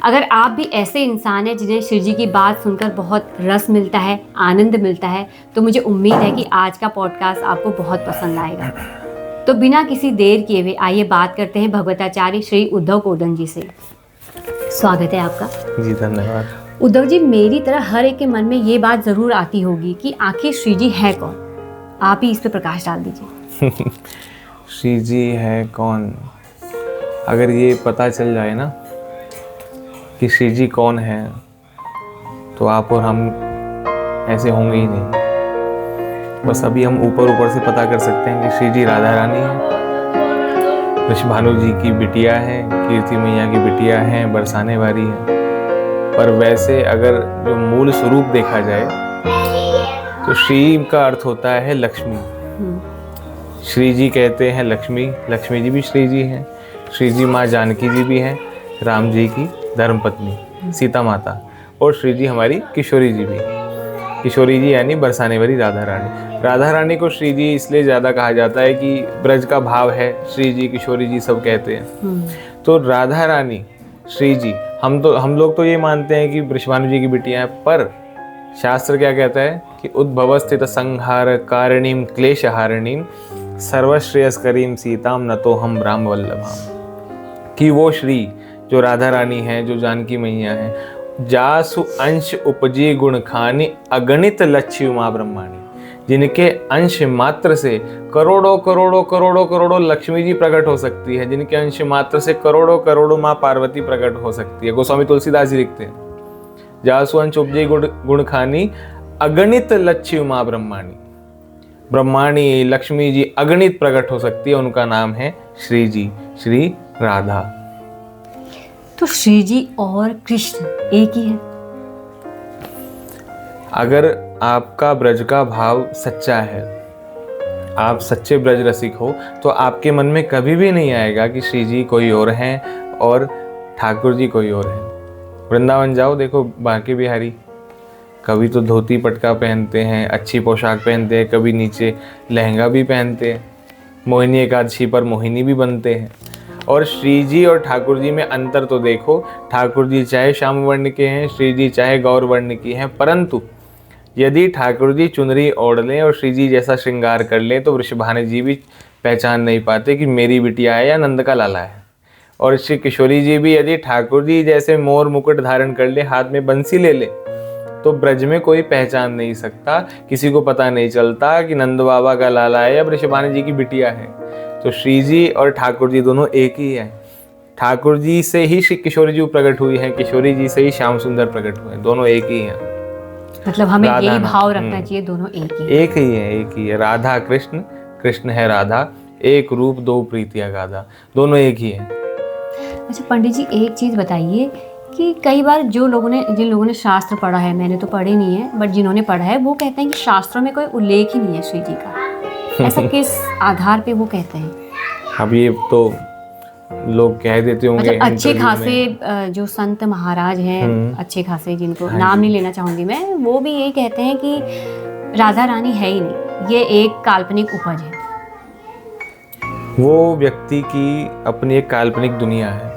अगर आप भी ऐसे इंसान हैं जिन्हें श्री जी की बात सुनकर बहुत रस मिलता है, आनंद मिलता है, तो मुझे उम्मीद है कि आज का पॉडकास्ट आपको बहुत पसंद आएगा। तो बिना किसी देर किए हुए आइए बात करते हैं भगवताचार्य श्री उद्धव कोडन जी से। स्वागत है आपका। जी धन्यवाद। उद्धव जी, मेरी तरह हर एक के मन में ये बात ज़रूर आती होगी कि आखिर श्री जी है कौन। आप ही इस पर प्रकाश डाल दीजिए। श्री जी है कौन? अगर ये पता चल जाए ना कि श्री जी कौन है, तो आप और हम ऐसे होंगे ही नहीं। बस अभी हम ऊपर से पता कर सकते हैं कि श्री जी राधा रानी है, वृषभानु जी की बिटिया है, कीर्ति मैया की बिटिया है, बरसाने वाली है। पर वैसे अगर जो मूल स्वरूप देखा जाए तो श्री का अर्थ होता है लक्ष्मी। श्री जी कहते हैं लक्ष्मी, लक्ष्मी जी भी श्री जी हैं। श्री जी माँ जानकी जी भी हैं, राम जी की धर्मपत्नी सीता माता। और श्री जी हमारी किशोरी जी भी। किशोरी जी यानी बरसाने वाली राधा रानी। राधा रानी को श्री जी इसलिए ज़्यादा कहा जाता है कि ब्रज का भाव है, श्री जी किशोरी जी सब कहते हैं। तो राधा रानी श्री जी, हम लोग तो ये मानते हैं कि वृषभानु जी की बिटियां हैं, पर शास्त्र क्या कहता है कि उद्भवस्थित संहार कारणीम क्लेशहारिणीम सर्वश्रेयस्करीम सीताम न तो हम राम वल्लभाम। कि वो श्री जो राधा रानी है, जो जानकी मैया है, जासु अंश उपजी गुण खानी अगणित लक्ष्य उमा ब्रह्माणी, जिनके अंश मात्र से करोड़ों करोड़ों करोड़ों करोड़ों लक्ष्मी जी प्रकट हो सकती है, जिनके अंश मात्र से करोड़ों करोड़ों माँ पार्वती प्रकट हो सकती है। गोस्वामी तुलसीदास जी लिखते हैं, जासु अंश उपजी गुण खानी अगणित लक्ष्य उमा ब्रह्माणी। ब्रह्माणी लक्ष्मी जी अगणित प्रकट हो सकती है, उनका नाम है श्री जी, श्री राधा। तो श्री जी और कृष्ण एक ही है? अगर आपका ब्रज का भाव सच्चा है, आप सच्चे ब्रज रसिक हो, तो आपके मन में कभी भी नहीं आएगा कि श्री जी कोई और हैं और ठाकुर जी कोई और हैं। वृंदावन जाओ, देखो बांके बिहारी कभी तो धोती पटका पहनते हैं, अच्छी पोशाक पहनते हैं, कभी नीचे लहंगा भी पहनते हैं, मोहिनी एकादशी पर मोहिनी भी बनते हैं। और श्री जी और ठाकुर जी में अंतर तो देखो, ठाकुर जी चाहे श्याम वर्ण के हैं, श्री जी चाहे गौर वर्ण की हैं, परंतु यदि ठाकुर जी चुनरी ओढ़ लें और श्री जी जैसा श्रृंगार कर लें तो वृषभानु जी भी पहचान नहीं पाते कि मेरी बिटिया है या नंद का लाला है। और श्री किशोरी जी भी यदि ठाकुर जी जैसे मोर मुकुट धारण कर ले, हाथ में बंसी ले ले, तो ब्रज में कोई पहचान नहीं सकता, किसी को पता नहीं चलता कि नंद बाबा का लाला है या वृषभानु जी की बिटिया है। तो श्री जी और ठाकुर जी दोनों एक ही है। ठाकुर जी से ही श्री किशोरी जी प्रकट हुई है, किशोरी जी से ही श्याम सुंदर प्रकट हुए, दोनों एक ही हैं। मतलब हमें यही भाव रखना चाहिए, दोनों एक ही एक ही है, एक ही है। राधा कृष्ण, कृष्ण है राधा, एक रूप दो प्रीति अगाधा, दोनों एक ही है। अच्छा पंडित जी, एक चीज़ बताइए कि कई बार जिन लोगों ने शास्त्र पढ़ा है, मैंने तो पढ़े नहीं है, बट जिन्होंने पढ़ा है वो कहते हैं कि शास्त्रों में कोई उल्लेख ही नहीं है श्री जी का। ऐसा किस आधार पे वो कहते हैं? अब ये तो लोग कह देते होंगे, मतलब अच्छे खासे जो संत महाराज हैं, अच्छे खासे, जिनको नाम नहीं लेना चाहूंगी मैं, वो भी यही कहते हैं कि राधा रानी है ही नहीं, ये एक काल्पनिक उपज है। वो व्यक्ति की अपनी एक काल्पनिक दुनिया है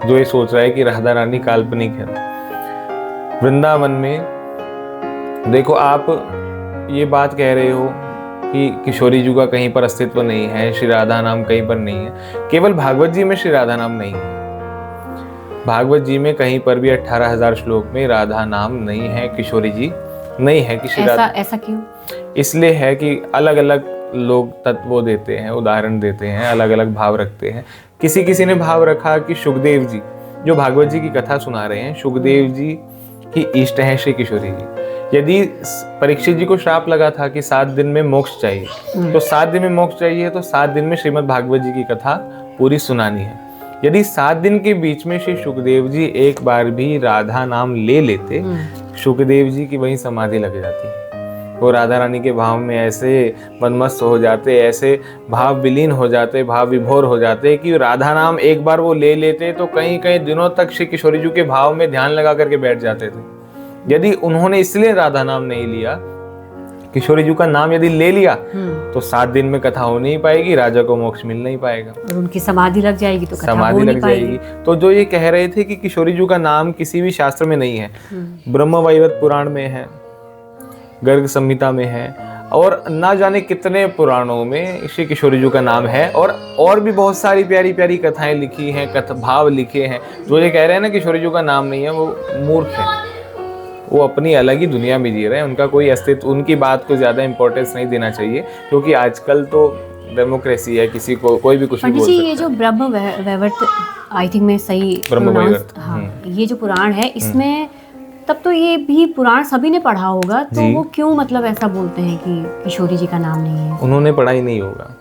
जो ये सोच रहा है कि राधा रानी काल्पनिक है। वृंदावन में देखो, आप ये बात कह रहे हो कि किशोरी जी का कहीं पर अस्तित्व नहीं है, श्री राधा नाम कहीं पर नहीं है। केवल भागवत जी में श्री राधा नाम नहीं है। भागवत जी में कहीं पर भी 18,000 श्लोक में राधा नाम नहीं है, किशोरी जी नहीं है कि श्री राधा। ऐसा क्यों? इसलिए है कि अलग अलग लोग तत्व देते हैं, उदाहरण देते हैं, अलग अलग भाव रखते हैं। किसी ने भाव रखा कि सुखदेव जी जो भागवत जी की कथा सुना रहे हैं, सुखदेव जी की इष्ट हैं श्री किशोरी जी। यदि परीक्षित जी को श्राप लगा था कि 7 दिन में मोक्ष चाहिए, तो 7 दिन में मोक्ष चाहिए तो 7 दिन में श्रीमद् भागवत जी की कथा पूरी सुनानी है। यदि 7 दिन के बीच में श्री सुखदेव जी एक बार भी राधा नाम ले लेते, सुखदेव जी की वहीं समाधि लग जाती। वो राधा रानी के भाव में ऐसे मनमस्त हो जाते, ऐसे भाव विलीन हो जाते, भाव विभोर हो जाते कि राधा नाम एक बार वो ले लेते तो कई कई दिनों तक श्री किशोरी जी के भाव में ध्यान लगा करके बैठ जाते थे। यदि उन्होंने इसलिए राधा नाम नहीं लिया किशोरी जी का नाम यदि ले लिया तो 7 दिन में कथा हो नहीं पाएगी, राजा को मोक्ष मिल नहीं पाएगा और उनकी समाधि लग जाएगी तो कथा समाधि हो नहीं लग पाएगी। जाएगी। तो जो ये कह रहे थे कि किशोरी जी का नाम किसी भी शास्त्र में नहीं है, ब्रह्मवैवर्त पुराण में है, गर्ग संहिता में है, और ना जाने कितने पुराणों में श्री किशोरी जी का नाम है, और भी बहुत सारी प्यारी प्यारी कथाएं लिखी हैं, कथा भाव लिखे हैं। जो ये कह रहे हैं ना किशोरी जी का नाम नहीं है, वो मूर्ख है, वो अपनी अलग ही दुनिया में जी रहे हैं, उनका कोई अस्तित्व, उनकी बात को ज़्यादा इंपॉर्टेंस नहीं देना चाहिए, क्योंकि आजकल तो डेमोक्रेसी है, किसी को कोई भी कुछ भी बोल सकता है। ये जो ब्रह्मवैवर्त, आई थिंक मैं सही ब्रह्मवैवर्त, हाँ, ये जो पुराण है इसमें, तब तो ये भी पुराण सभी ने पढ़ा होगा, तो वो क्यों मतलब ऐसा बोलते हैं कि किशोरी जी का नाम नहीं है? उन्होंने पढ़ा ही नहीं होगा।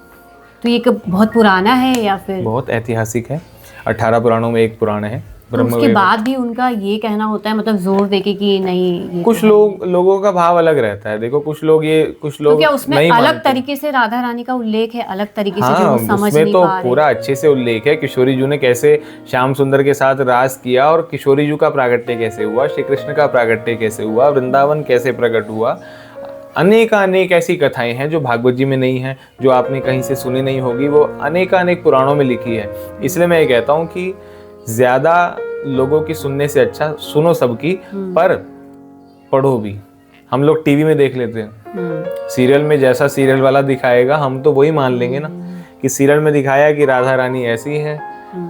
तो ये बहुत पुराना है या फिर बहुत ऐतिहासिक है, 18 पुराणों में एक पुराण है। तो उसके बाद भी उनका ये कहना होता है, मतलब जोर देके कि नहीं, ये कुछ लोगों का भाव अलग रहता है। देखो कुछ लोग तो क्या उसमें अलग तरीके से राधा रानी का उल्लेख है, अलग तरीके से जो समझ उसमें नहीं तो पा रहे? पूरा अच्छे से उल्लेख है किशोरी जी ने कैसे श्याम सुंदर के साथ रास किया, और किशोरी जी का प्रागट्य कैसे हुआ, श्री कृष्ण का प्रागट्य कैसे हुआ, वृंदावन कैसे प्रकट हुआ। अनेक ऐसी कथाएं हैं जो भागवत जी में नहीं है, जो आपने कहीं से सुनी नहीं होगी, वो अनेक पुराणों में लिखी है। इसलिए मैं ये कहता हूँ कि ज्यादा लोगों की सुनने से अच्छा सुनो सबकी, पर पढ़ो भी। हम लोग टीवी में देख लेते हैं, सीरियल में जैसा सीरियल वाला दिखाएगा हम तो वही मान लेंगे ना, कि सीरियल में दिखाया कि राधा रानी ऐसी है,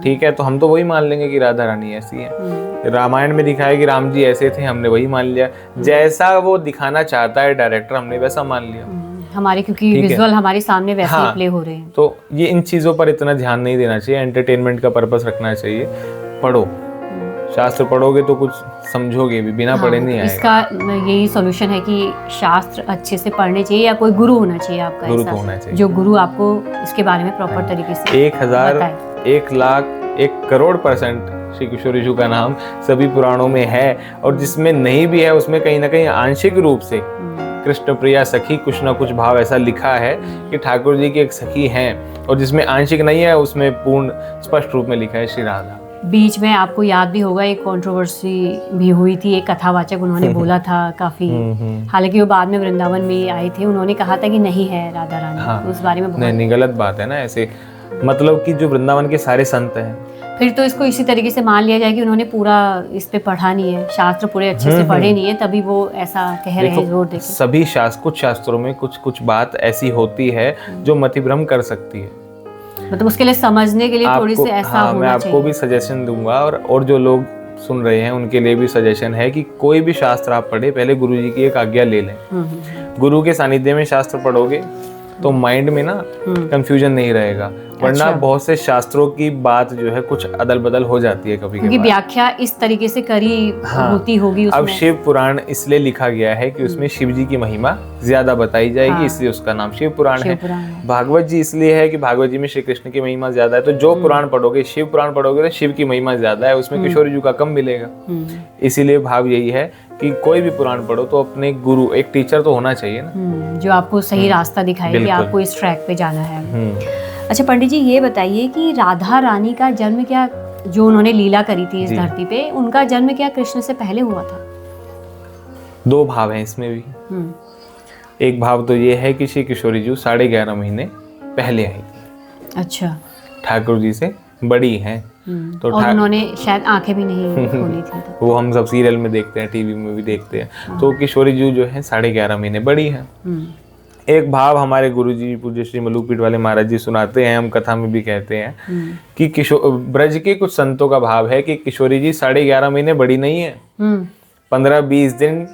ठीक है, तो हम तो वही मान लेंगे कि राधा रानी ऐसी है। रामायण में दिखाया कि राम जी ऐसे थे, हमने वही मान लिया। जैसा वो दिखाना चाहता है डायरेक्टर, हमने वैसा मान लिया। हमारे क्योंकि विजुअल हमारे सामने वैसे ही प्ले हो रहे हैं, तो ये इन चीजों पर इतना ध्यान नहीं देना चाहिए, एंटरटेनमेंट का पर्पस रखना चाहिए। पढ़ो, शास्त्र पढ़ोगे तो कुछ समझोगे भी, बिना पढ़े नहीं आएगा। इसका यही सॉल्यूशन है कि शास्त्र अच्छे से पढ़ने चाहिए, या कोई गुरु होना चाहिए आपका, गुरु ऐसा होना चाहिए जो गुरु आपको इसके बारे में प्रॉपर तरीके से 1000, 1 लाख, 1 करोड़% श्री किशोरी जी का नाम सभी पुराणों में है, और जिसमें नहीं भी है उसमें कहीं ना कहीं आंशिक रूप से कृष्ण प्रिया सखी कुछ ना कुछ भाव ऐसा लिखा है कि ठाकुर जी की एक सखी हैं, और जिसमें आंशिक नहीं है उसमें पूर्ण स्पष्ट रूप में लिखा है श्री राधा। बीच में आपको याद भी होगा एक कंट्रोवर्सी भी हुई थी, एक कथावाचक उन्होंने बोला था काफी, हालांकि वो बाद में वृंदावन में आए थे, उन्होंने कहा था कि नहीं है राधा रानी। हाँ, उस बारे में नहीं, गलत बात है ना ऐसे, मतलब कि जो वृंदावन के सारे संत हैं, फिर तो इसको इसी तरीके से मान लिया जाए कि उन्होंने पूरा इस पे पढ़ा नहीं है, शास्त्र पूरे अच्छे से पढ़े नहीं है, तभी वो ऐसा कह रहे हैं जोर देके। सभी कुछ शास्त्रों में कुछ बात ऐसी होती है जो मतिभ्रम कर सकती है, मतलब उसके लिए समझने के लिए थोड़ी सी ऐसा होना चाहिए। मैं आपको भी सजेशन दूंगा, और जो लोग सुन रहे हैं उनके लिए भी सजेशन है कि कोई भी शास्त्र आप पढ़े, पहले गुरु जी की एक आज्ञा ले लें। गुरु के सानिध्य में शास्त्र पढ़ोगे तो माइंड में ना कंफ्यूजन नहीं रहेगा, वरना बहुत से शास्त्रों की बात जो है कुछ अदल बदल हो जाती है कभी, क्योंकि व्याख्या इस तरीके से करी होती होगी उसमें। अब शिव पुराण इसलिए लिखा गया है कि उसमें शिव जी की महिमा ज्यादा बताई जाएगी, इसलिए उसका नाम शिव पुराण है। भागवत जी इसलिए है कि भागवत जी में श्री कृष्ण की महिमा ज्यादा है, तो जो पुराण पढ़ोगे, शिव पुराण पढ़ोगे तो शिव की महिमा ज्यादा है, उसमें किशोरी जी का कम मिलेगा। इसीलिए भाव यही है कि कोई भी पुराण पढ़ो तो अपने गुरु, एक टीचर तो होना चाहिए ना, जो आपको सही रास्ता दिखाए कि आपको इस ट्रैक पे जाना है। अच्छा पंडित जी, ये बताइए कि राधा रानी का जन्म क्या, जो उन्होंने लीला करी थी इस धरती पे, उनका जन्म क्या कृष्ण से पहले हुआ था? 2 भाव हैं इसमें भी। एक भाव तो ये है कि श्री किशोरी जी 11.5 महीने पहले आई। अच्छा। ठाकुर जी से बड़ी हैं, तो और उन्होंने शायद आंखें भी नहीं खोली थी। वो हम सब सीरियल में देखते हैं, टीवी में भी देखते हैं। तो किशोरी जी जो है 11.5 महीने बड़ी हैं। एक भाव हमारे गुरुजी पूज्य श्री मलुकपीठ वाले महाराज जी सुनाते हैं, हम कथा में भी कहते हैं कि ब्रज के कुछ संतों का भाव है कि किशोरी जी 11.5 महीने बड़ी नहीं है, 15-20 दिन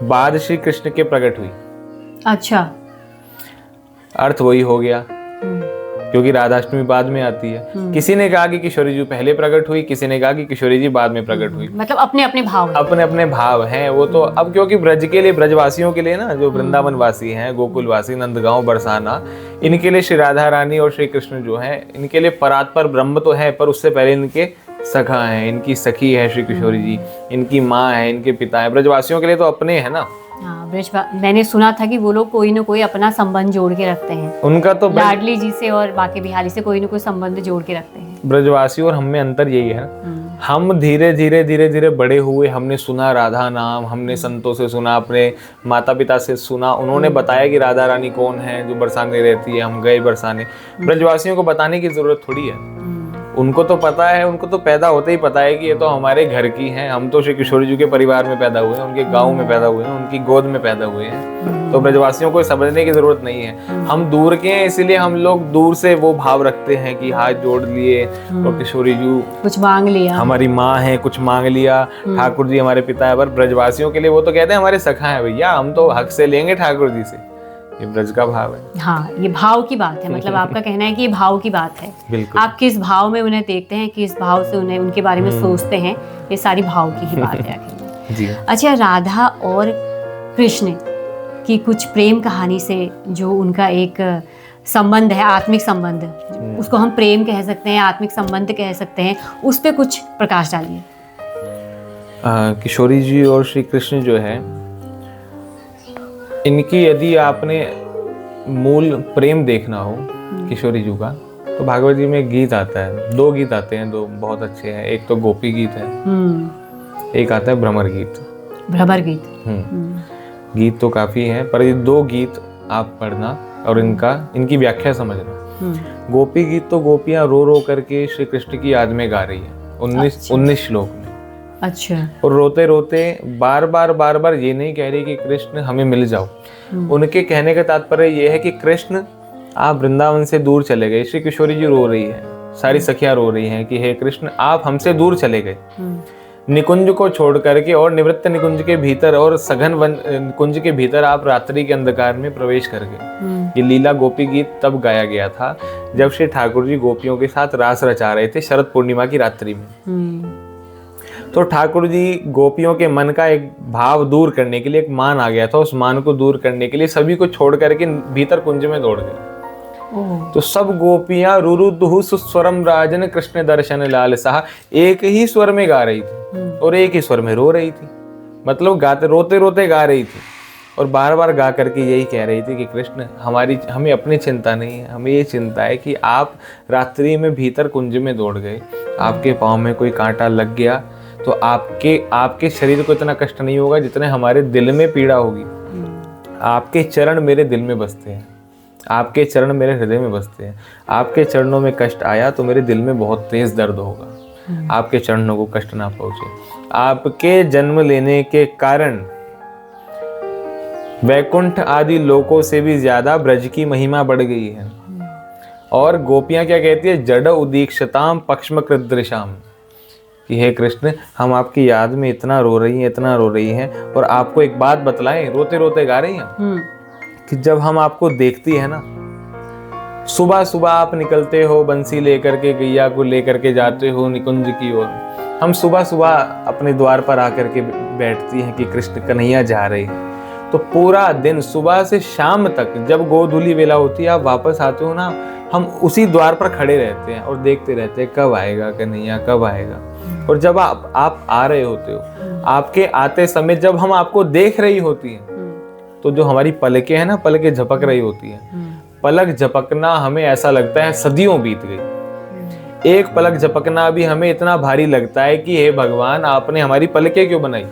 बाद श्री कृष्ण के प्रकट हुई। अच्छा। अर्थ वही हो गया, क्योंकि राधाष्टमी बाद में आती है। किसी ने कहा कि किशोरी जी पहले प्रकट हुई, किसी ने कहा कि किशोरी जी बाद में प्रकट हुई। मतलब अपने अपने भाव हैं वो तो। अब क्योंकि ब्रज के लिए, ब्रजवासियों के लिए ना, जो वृंदावन वासी हैं, गोकुल वासी, नंदगांव, बरसाना, इनके लिए श्री राधा रानी और श्री कृष्ण जो है, इनके लिए परात्पर ब्रह्म तो है, पर उससे पहले इनके सखा है, इनकी सखी है श्री किशोरी जी, इनकी माँ है, इनके पिता है। ब्रजवासियों के लिए तो अपने है ना। मैंने सुना था कि वो लोग कोई ना कोई अपना संबंध जोड़ के रखते हैं, उनका तो लाडली जी से और बाकी बिहारी से कोई ना कोई संबंध जोड़ के रखते हैं। ब्रजवासी और हम में अंतर यही है हम धीरे धीरे बड़े हुए, हमने सुना राधा नाम, हमने संतों से सुना, अपने माता पिता से सुना, उन्होंने बताया कि राधा रानी कौन है जो बरसाने रहती है, हम गए बरसाने। ब्रजवासियों को बताने की जरूरत थोड़ी है, उनको तो पता है, उनको तो पैदा होते ही पता है कि ये तो हमारे घर की हैं। हम तो श्री किशोर जी के परिवार में पैदा हुए हैं, उनके गांव में पैदा हुए हैं, उनकी गोद में पैदा हुए हैं, तो ब्रजवासियों को समझने की जरूरत नहीं है। हम दूर के हैं, इसलिए हम लोग दूर से वो भाव रखते हैं कि हाथ जोड़ लिए और किशोरी जी कुछ मांग लिया, हमारी माँ है, कुछ मांग लिया, ठाकुर जी हमारे पिता है। पर ब्रजवासियों के लिए वो तो कहते हैं हमारे सखा है भैया, हम तो हक से लेंगे ठाकुर जी से। ये ब्रज का भाव है। हाँ, ये भाव की बात है, मतलब आपका कहना है कि ये भाव की बात है। बिल्कुल। आप किस भाव में उन्हें देखते हैं, किस भाव से उन्हें उनके बारे में सोचते हैं, ये सारी भाव की ही बात है आखिर। जी। अच्छा, राधा और कृष्ण की कुछ प्रेम कहानी से जो उनका एक संबंध है, आत्मिक संबंध, उसको हम प्रेम कह सकते हैं, आत्मिक संबंध कह सकते हैं, उस पर कुछ प्रकाश डालिए। किशोरी जी और श्री कृष्ण जो है, इनकी यदि आपने मूल प्रेम देखना हो किशोरी जी का, तो भागवत जी में एक गीत आता है, 2 गीत आते हैं, 2 बहुत अच्छे हैं। एक तो गोपी गीत है, एक आता है भ्रमर गीत। भ्रमर गीत। गीत तो काफी है, पर ये 2 गीत आप पढ़ना और इनकी व्याख्या समझना। गोपी गीत तो गोपियां रो रो करके श्री कृष्ण की याद में गा रही है, 19 श्लोक में। अच्छा। और रोते रोते बार बार ये नहीं कह रही कि कृष्ण हमें मिल जाओ। उनके कहने का तात्पर्य ये है कि कृष्ण आप वृंदावन से दूर चले गए। श्री किशोरी जी रो रही है, सारी सखियां रो रही हैं कि हे कृष्ण आप हमसे दूर चले गए, निकुंज को छोड़ करके, और निवृत्त निकुंज के भीतर और सघन वन निकुंज के भीतर आप रात्रि के अंधकार में प्रवेश कर गए। ये लीला गोपी गीत तब गाया गया था जब श्री ठाकुर जी गोपियों के साथ रास रचा रहे थे शरद पूर्णिमा की रात्रि में। तो ठाकुर जी गोपियों के मन का एक भाव दूर करने के लिए, एक मान आ गया था, उस मान को दूर करने के लिए सभी को छोड़ करके भीतर कुंज में दौड़ गए। तो सब गोपियां रुरुदुहु सुस्वरम राजन कृष्ण दर्शन लाल साहा एक ही स्वर में गा रही थी और एक ही स्वर में रो रही थी। मतलब गाते रोते रोते गा रही थी और बार बार गा करके यही कह रही थी कि कृष्ण हमें अपनी चिंता नहीं है, हमें ये चिंता है कि आप रात्रि में भीतर कुंज में दौड़ गए, आपके पाँव में कोई कांटा लग गया तो आपके शरीर को इतना कष्ट नहीं होगा जितने हमारे दिल में पीड़ा होगी। आपके चरण मेरे दिल में बसते हैं, आपके चरण मेरे हृदय में बसते हैं। आपके चरणों में कष्ट आया तो मेरे दिल में बहुत तेज दर्द होगा। आपके चरणों को कष्ट ना पहुंचे। आपके जन्म लेने के कारण वैकुंठ आदि लोकों से भी ज्यादा ब्रज की महिमा बढ़ गई है। और गोपियां क्या कहती है, जड़ उदीक्षताम पक्ष्म कृदृशाम, कि हे कृष्ण हम आपकी याद में इतना रो रही हैं और आपको एक बात बतलाएं, रोते रोते गा रही हैं कि जब हम आपको देखती है ना, सुबह सुबह आप निकलते हो बंसी लेकर के, गैया को लेकर के जाते हो निकुंज की ओर। हम सुबह सुबह अपने द्वार पर आकर के बैठती हैं कि कृष्ण कन्हैया जा रहे हैं। तो पूरा दिन सुबह से शाम तक जब गोधूली वेला होती है आप वापस आते हो ना, हम उसी द्वार पर खड़े रहते हैं और देखते रहते हैं कब आएगा कन्हैया, कब आएगा। और जब आप आ रहे होते हो, आपके आते समय जब हम आपको देख रही होती हैं, तो जो हमारी पलकें हैं ना, पलकें झपक रही होती हैं। पलक झपकना हमें ऐसा लगता है सदियों बीत गई। एक पलक झपकना भी हमें इतना भारी लगता है कि हे भगवान आपने हमारी पलकें क्यों बनाई।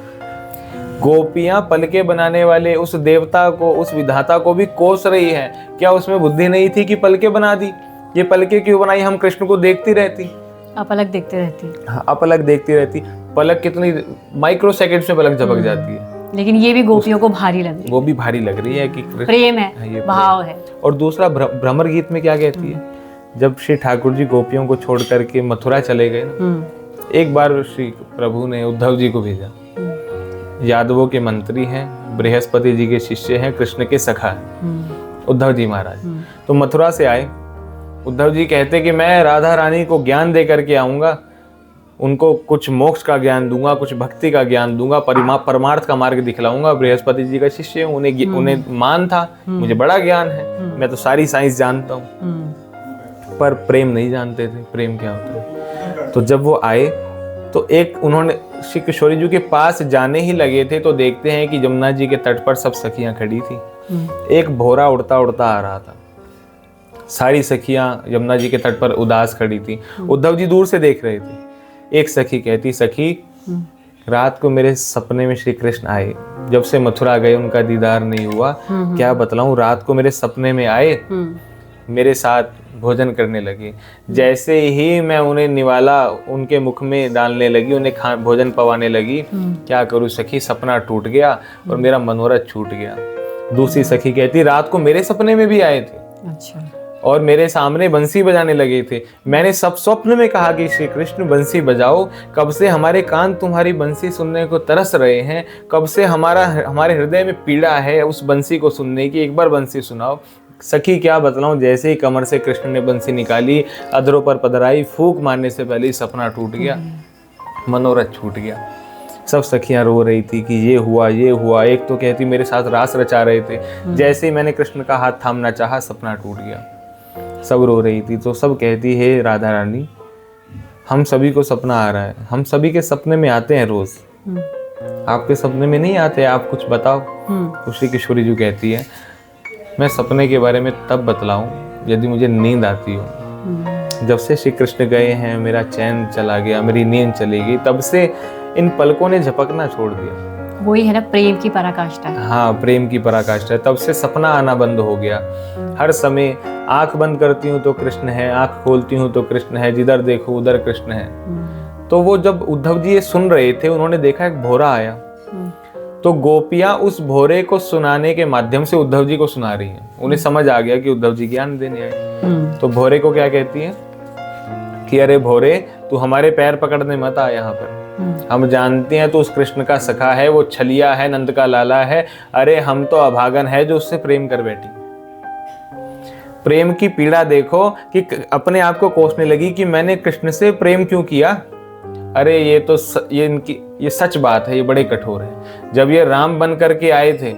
गोपियां पलकें बनाने वाले उस देवता को, उस विधाता को भी कोस रही है, क्या उसमें बुद्धि नहीं थी कि पलकें बना दी? ये पलकें क्यों बनाई? हम कृष्ण को देखती रहती, अपलक देखते रहती। हाँ, अपलक देखती रहती। पलक कितनी माइक्रो सेकंड्स में पलक झपक जाती है, लेकिन ये भी गोपियों को भारी लग रही है। वो भी भारी लग रही है कि प्रेम है, भाव है। और दूसरा भ्रमर गीत में क्या कहती है, जब श्री ठाकुर जी गोपियों को छोड़ करके मथुरा चले गए ना, एक बार श्री प्रभु ने उद्धव जी को भेजा। यादवों के मंत्री हैं, बृहस्पति जी के शिष्य हैं, कृष्ण के सखा हैं उद्धव जी महाराज। तो मथुरा से आए, उद्धव जी कहते कि मैं राधा रानी को ज्ञान दे करके आऊंगा, उनको कुछ मोक्ष का ज्ञान दूंगा, कुछ भक्ति का ज्ञान दूंगा, परमार्थ का मार्ग दिखलाऊंगा। बृहस्पति जी का शिष्य हूँ, उन्हें मान था, मुझे बड़ा ज्ञान है, मैं तो सारी साइंस जानता हूँ। पर प्रेम नहीं जानते थे, प्रेम क्या होता है। तो जब वो आए तो उन्होंने श्री किशोरी जी के पास जाने ही लगे थे तो देखते हैं कि यमुना जी के तट पर सब सखियां खड़ी थी। एक भौरा उड़ता उड़ता आ रहा था, सारी सखियां यमुना जी के तट पर उदास खड़ी थी। उद्धव जी दूर से देख रहे थे। एक सखी कहती, सखी रात को मेरे सपने में श्री कृष्ण आए, जब से मथुरा गए उनका दीदार नहीं हुआ, क्या बतलाऊं, रात को मेरे सपने में आए, मेरे साथ भोजन करने लगे, जैसे ही मैं उन्हें निवाला उनके मुख में डालने लगी, उन्हें भोजन पवाने लगी, क्या करूं सखी, सपना टूट गया और मेरा मनोरथ छूट गया। दूसरी सखी कहती, रात को मेरे सपने में भी आए थे, अच्छा, और मेरे सामने बंसी बजाने लगे थे, मैंने सब स्वप्न में कहा कि श्री कृष्ण बंसी बजाओ, कब से हमारे कान तुम्हारी बंसी सुनने को तरस रहे हैं, कब से हमारे हृदय में पीड़ा है उस बंसी को सुनने की, एक बार बंसी सुनाओ। सखी क्या बतलाऊं, जैसे ही कमर से कृष्ण ने बंसी निकाली, अधरों पर पधराई, फूंक मारने से पहले ही सपना टूट गया, मनोरथ छूट गया। सब सखियां रो रही थी कि ये हुआ ये हुआ। एक तो कहती मेरे साथ रास रचा रहे थे, जैसे ही मैंने कृष्ण का हाथ थामना चाहा सपना टूट गया। सब रो रही थी। तो सब कहती है राधा रानी, हम सभी को सपना आ रहा है, हम सभी के सपने में आते हैं रोज, आपके सपने में नहीं आते, आप कुछ बताओ। तो श्री किशोरी जी कहती है, मैं सपने के बारे में तब बतलाऊं यदि मुझे नींद आती हो। जब से श्री कृष्ण गए हैं मेरा चैन चला गया, मेरी नींद चली गई, तब से इन पलकों ने झपकना छोड़ दिया। वही है ना, प्रेम की पराकाष्ठा है। हाँ, प्रेम की पराकाष्ठा है। तब से सपना आना बंद हो गया। हर समय आंख बंद करती हूँ तो कृष्ण है, आंख खोलती हूँ तो कृष्ण है, जिधर देखो उधर कृष्ण है। तो वो जब उद्धव जी ये सुन रहे थे, उन्होंने देखा एक भोरा आया, तो गोपियां उस भोरे को सुनाने के माध्यम से उद्धव जी को सुना रही हैं। उन्हें समझ आ गया कि उद्धव जी ज्ञान देने आए। तो भोरे को क्या कहती है कि अरे भोरे, तू हमारे पैर पकड़ने मत आ यहाँ पर, हम जानते हैं तो उस कृष्ण का सखा है, वो छलिया है, नंद का लाला है, अरे हम तो अभागन है जो उससे प्रेम कर बैठी। प्रेम की पीड़ा देखो कि अपने आप को कोसने लगी कि मैंने कृष्ण से प्रेम क्यों किया। अरे ये तो ये सच बात है, ये बड़े कठोर है। जब ये राम बन करके आए थे,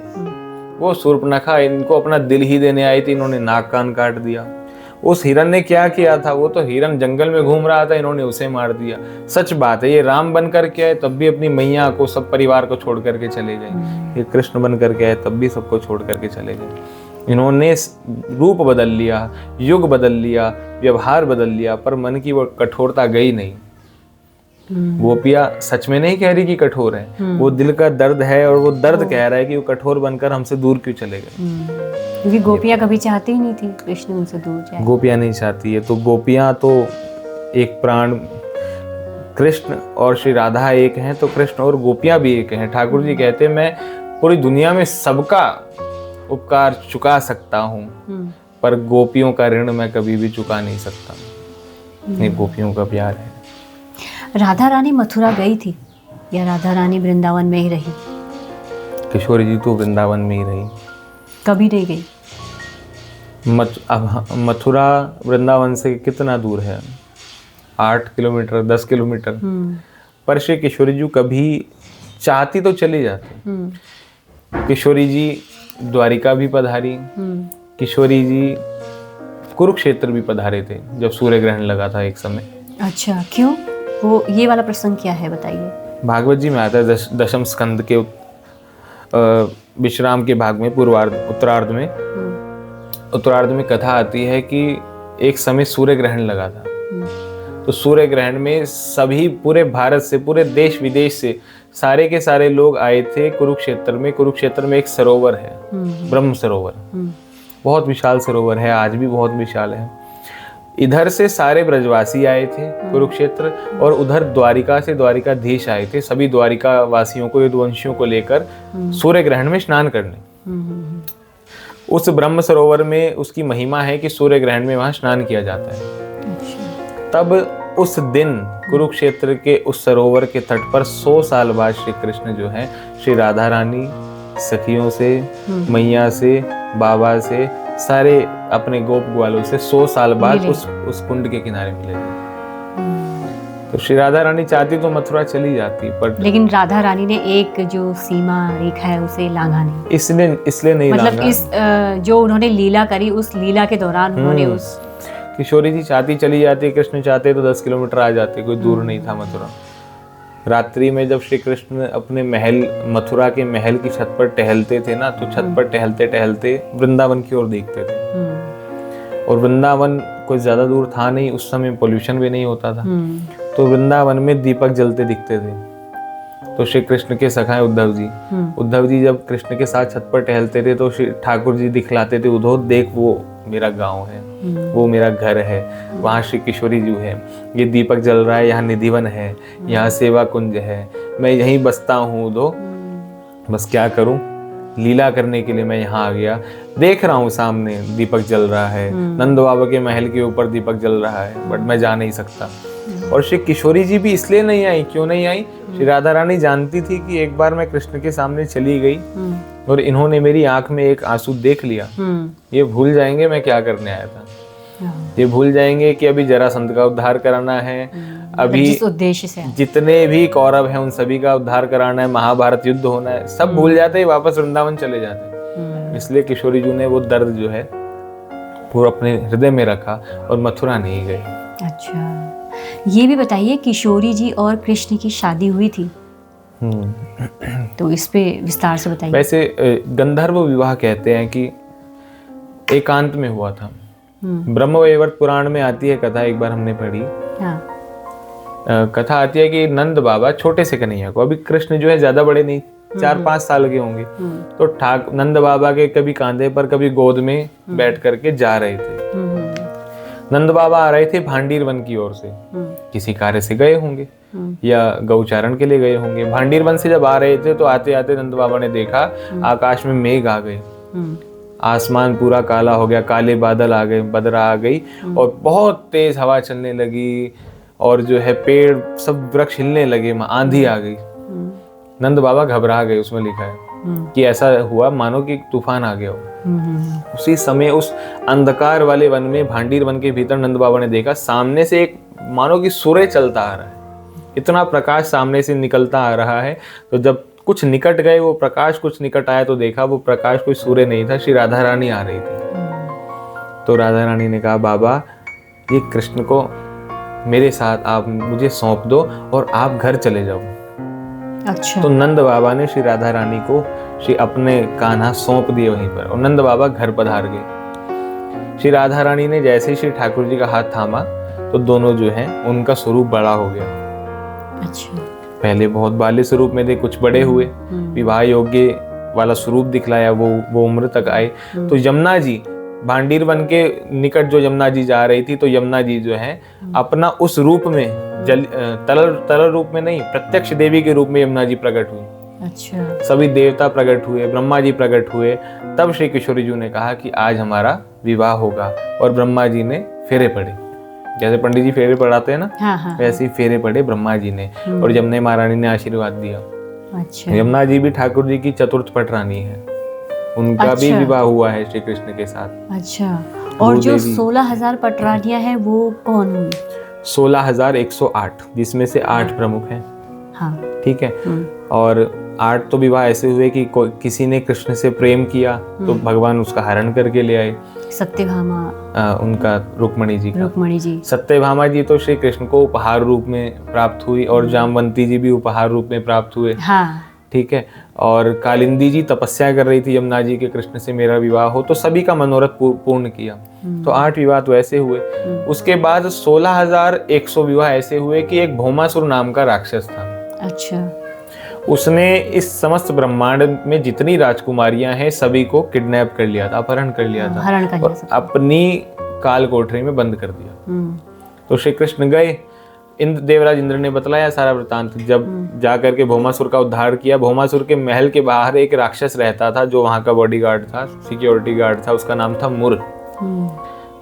वो शूर्पणखा इनको अपना दिल ही देने आई थी, इन्होंने नाक कान काट दिया। उस हिरन ने क्या किया था, वो तो हिरन जंगल में घूम रहा था, इन्होंने उसे मार दिया। सच बात है, ये राम बन करके आए तब भी अपनी मैया को, सब परिवार को छोड़ करके चले गए। ये कृष्ण बन करके आए तब भी सबको छोड़ करके चले गए। इन्होंने रूप बदल लिया, युग बदल लिया, व्यवहार बदल लिया, पर मन की वो कठोरता गई नहीं। गोपिया सच में नहीं कह रही कि कठोर है, वो दिल का दर्द है, और वो दर्द कह रहा है कि वो कठोर बनकर हमसे दूर क्यों चले गए। क्योंकि गोपियां कभी चाहती ही नहीं थी कृष्ण उनसे दूर जाए। गोपियां नहीं चाहती है। तो गोपियां तो एक प्राण, कृष्ण और श्री राधा एक हैं, तो कृष्ण और गोपियां भी एक हैं। ठाकुर जी कहते हैं, मैं पूरी दुनिया में सबका उपकार चुका सकता हूँ, पर गोपियों का ऋण मैं कभी भी चुका नहीं सकता। ये गोपियों का प्यार है। राधा रानी मथुरा गई थी या राधा रानी वृंदावन में ही रही? किशोरी जी तो वृंदावन में ही रही, कभी नहीं गई। मथुरा वृंदावन से कितना दूर है? 8 किलोमीटर, 10 किलोमीटर। पर श्री किशोरी जी कभी चाहती तो चली जाती। किशोरी जी द्वारिका भी पधारी, किशोरी जी कुरुक्षेत्र भी पधारे थे जब सूर्य ग्रहण लगा था एक समय। अच्छा, क्यों? वो ये वाला प्रसंग क्या है, बताइए। भागवत जी में आता है, दशम स्कंद के विश्राम के भाग में, उत्तरार्ध में कथा आती है कि एक समय सूर्य ग्रहण लगा था। तो सूर्य ग्रहण में सभी, पूरे भारत से, पूरे देश विदेश से सारे के सारे लोग आए थे कुरुक्षेत्र में। कुरुक्षेत्र में एक सरोवर है, ब्रह्म सरोवर, बहुत विशाल सरोवर है, आज भी बहुत विशाल है। इधर से सारे ब्रजवासी आए थे कुरुक्षेत्र, और उधर द्वारिका से द्वारिकाधीश आए थे, सभी द्वारिका वासियों को, यदुवंशियों को लेकर सूर्य ग्रहण में स्नान करने। उस ब्रह्म सरोवर में उसकी महिमा है कि सूर्य ग्रहण में वहां स्नान किया जाता है। तब उस दिन कुरुक्षेत्र के उस सरोवर के तट पर 100 साल बाद श्री कृष्ण जो है, श्री राधा रानी सखियों से, मैया से, बाबा से, सारे अपने गोप ग्वालों से 100 साल बाद उस कुंड के किनारे मिले थे। तो श्री राधा रानी चाहती तो मथुरा चली जाती, पर लेकिन राधा रानी ने एक जो सीमा रेखा है उसे लांघा नहीं। इसलिए नहीं मतलब लांघा। इस जो उन्होंने लीला करी, उस लीला के दौरान उन्होंने उस किशोरी जी चाहती चली जाती, कृष्ण चाहते तो 10 किलोमीटर आ जाते, कोई दूर नहीं था मथुरा। रात्रि में जब श्री कृष्ण अपने महल, मथुरा के महल की छत पर टहलते थे ना, तो छत पर टहलते टहलते वृंदावन की ओर देखते थे, और वृंदावन कुछ ज़्यादा दूर था नहीं, उस समय पोल्यूशन भी नहीं होता था। तो वृंदावन में दीपक जलते दिखते थे। तो श्री कृष्ण के सखा उद्धव जी जब कृष्ण के साथ छत पर टहलते थे तो श्री ठाकुर जी दिखलाते थे, उद्धव देख वो मेरा गांव है, वो मेरा घर है, वहाँ श्री किशोरी जी है, ये दीपक जल रहा है, यहाँ निधिवन है, यहाँ सेवा कुंज है, मैं यहीं बसता हूँ उद्धव, बस क्या करूँ, लीला करने के लिए मैं यहाँ आ गया। देख रहा हूँ सामने दीपक जल रहा है, नंद बाबा के महल के ऊपर दीपक जल रहा है, बट मैं जा नहीं सकता। और श्री किशोरी जी भी इसलिए नहीं आई, क्यों नहीं आई? श्री राधा रानी जानती थी कि एक बार मैं कृष्ण के सामने चली गई और इन्होंने मेरी आंख में एक आंसू देख लिया, ये भूल जाएंगे मैं क्या करने आया था, ये भूल जाएंगे कि अभी जरासंध का उद्धार कराना है, अभी जिस उद्देश्य से जितने भी कौरव हैं उन सभी का उद्धार कराना है, महाभारत युद्ध होना है, सब भूल जाते हैं, वापस वृंदावन चले जाते। इसलिए किशोरी जी ने वो दर्द जो है पूरा अपने हृदय में रखा और मथुरा नहीं गए। अच्छा, ये भी बताइए किशोरी जी और कृष्ण की शादी हुई थी, तो इस पे विस्तार से बताइए। वैसे गंधर्व विवाह कहते हैं कि एकांत में हुआ था। ब्रह्मवैवर्त पुराण में आती है कथा, एक बार हमने पढ़ी। कथा आती है कि नंद बाबा छोटे से कन्हैया को, अभी कृष्ण जो है ज्यादा बड़े नहीं, 4-5 साल के होंगे, तो नंद बाबा के कभी कांधे पर कभी गोद में बैठ करके जा रहे थे। नंद बाबा आ रहे थे भांडीर वन की ओर से, किसी कार्य से गए होंगे या गौचारण के लिए गए होंगे। भांडीर वन से जब आ रहे थे तो आते आते नंद बाबा ने देखा आकाश में मेघ आ गए, आसमान पूरा काला हो गया, काले बादल आ गए, बदरा आ गई और बहुत तेज हवा चलने लगी और जो है पेड़ सब वृक्ष हिलने लगे, आंधी आ गई। नंद बाबा घबरा गए, उसमें लिखा है कि ऐसा हुआ मानो कि तूफान आ गया हो। उसी समय उस अंधकार वाले वन में, भांडीर वन के भीतर, नंद बाबा ने देखा सामने से एक मानो कि सूर्य चलता आ रहा है, इतना प्रकाश सामने से निकलता आ रहा है। तो जब कुछ निकट गए, वो प्रकाश कुछ निकट आया तो देखा वो प्रकाश कोई सूर्य नहीं था, श्री राधा रानी आ रही थी। तो राधा रानी ने कहा, बाबा ये कृष्ण को मेरे साथ आप मुझे सौंप दो और आप घर चले जाओ। अच्छा। तो नंद बाबा ने श्री राधा रानी को श्री अपने कान्हा सौंप दिए वहीं पर और नंद बाबा घर पधार गए। श्री राधा रानी ने जैसे ही श्री ठाकुर जी का हाथ थामा तो दोनों जो है उनका स्वरूप बड़ा हो गया। अच्छा। पहले बहुत बाल्य स्वरूप में थे, कुछ बड़े हुए, विवाह योग्य वाला स्वरूप दिखलाया, वो उम्र तक आए। तो यमुना जी, भांडीर वन के निकट जो यमुना जी जा रही थी, तो यमुना जी जो है अपना उस रूप में तरल रूप में नहीं, प्रत्यक्ष देवी के रूप में यमुना जी प्रकट हुई। अच्छा। सभी देवता प्रकट हुए, ब्रह्मा जी प्रकट हुए। तब श्री किशोरी जी ने कहा कि आज हमारा विवाह होगा और ब्रह्मा जी ने फेरे पड़े, जैसे पंडित जी फेरे पढ़ाते हैं ना, हाँ। वैसे ही फेरे पड़े ब्रह्मा जी ने और यमुना महारानी ने आशीर्वाद दिया। अच्छा। यमुना जी भी ठाकुर जी की चतुर्थ पटरानी है, उनका भी विवाह हुआ है श्री कृष्ण के साथ। अच्छा। और जो 16,000 पटरानियां हैं वो कौन हुई? 16,108, जिसमें से 8 प्रमुख हैं। हाँ। ठीक है। और 8 तो विवाह ऐसे हुए कि किसी ने कृष्ण से प्रेम किया तो भगवान उसका हरण करके ले आए। सत्यभामा, उनका रुक्मणी जी जी। सत्यभामा जी तो श्री कृष्ण को उपहार रूप में प्राप्त हुई और जामवंती जी भी उपहार रूप में प्राप्त हुए। हाँ। ठीक है। और कालिंदी जी तपस्या कर रही थी यमुना जी के, कृष्ण से मेरा विवाह हो, तो सभी का मनोरथ पूर्ण किया। तो 8 विवाह तो ऐसे हुए। उसके बाद 16,100 विवाह ऐसे हुए कि एक भौमासुर नाम का राक्षस था। अच्छा। उसने इस समस्त ब्रह्मांड में जितनी राजकुमारियां हैं सभी को किडनैप कर लिया था, अपहरण कर लिया था और अपनी काल कोठरी में बंद कर दिया। तो श्री कृष्ण गए, देवराज इंद्र ने बतलाया सारा वृतांत। जब जाकर के भौमासुर का उद्धार किया, भौमासुर के महल के बाहर एक राक्षस रहता था जो वहां का बॉडीगार्ड था, सिक्योरिटी गार्ड था, उसका नाम था मुर।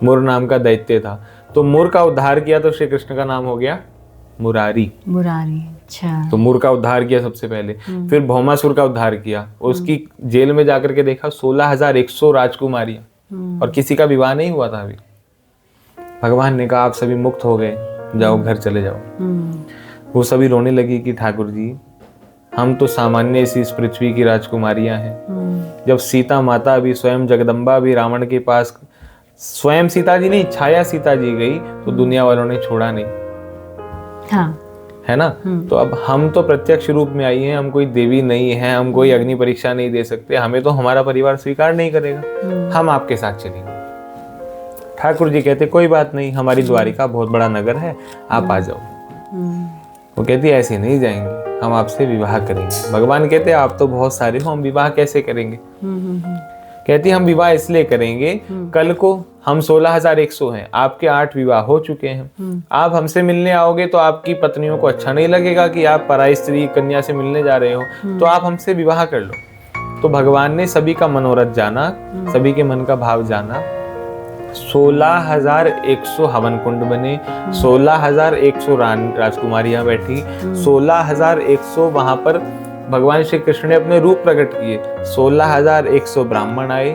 मुर नाम का दैत्य था। तो मुर का उद्धार किया तो श्री कृष्ण का नाम हो गया मुरारी। अच्छा। तो मुर का उद्धार किया सबसे पहले, फिर भौमासुर का उद्धार किया, उसकी जेल में जाकर के देखा 16,100 राजकुमारियां और किसी का विवाह नहीं हुआ था अभी। भगवान ने कहा आप सभी मुक्त हो गए, जाओ घर चले जाओ। वो सभी रोने लगी कि ठाकुर जी हम तो सामान्य इस पृथ्वी की राजकुमारियां हैं। जब सीता माता भी, स्वयं जगदम्बा भी रावण के पास, स्वयं सीता जी नहीं, छाया सीता जी गई तो दुनिया वालों ने छोड़ा नहीं। हाँ। है ना। तो अब हम तो प्रत्यक्ष रूप में आई हैं, हम कोई देवी नहीं है, हम कोई अग्नि परीक्षा नहीं दे सकते, हमें तो हमारा परिवार स्वीकार नहीं करेगा, हम आपके साथ चलेंगे। ठाकुर जी कहते कोई बात नहीं, हमारी द्वारिका बहुत बड़ा नगर है, आप आ जाओ। वो कहती ऐसे नहीं जाएंगे, हम आपसे विवाह करेंगे। भगवान कहते आप तो बहुत सारे हो, हम विवाह कैसे करेंगे? कहती हम विवाह इसलिए करेंगे, कल को हम 16,100 हैं, आपके 8 विवाह हो चुके हैं, आप हमसे मिलने आओगे तो आपकी पत्नियों को अच्छा नहीं लगेगा कि आप पराई स्त्री कन्या से मिलने जा रहे हो, तो आप हमसे विवाह कर लो। तो भगवान ने सभी का मनोरथ जाना, सभी के मन का भाव जाना। 16,100 हवन कुंड बने, 16,100 राजकुमारियां बैठी, 16,100 वहां पर भगवान श्री कृष्ण ने अपने रूप प्रकट किए, 16,100 ब्राह्मण आए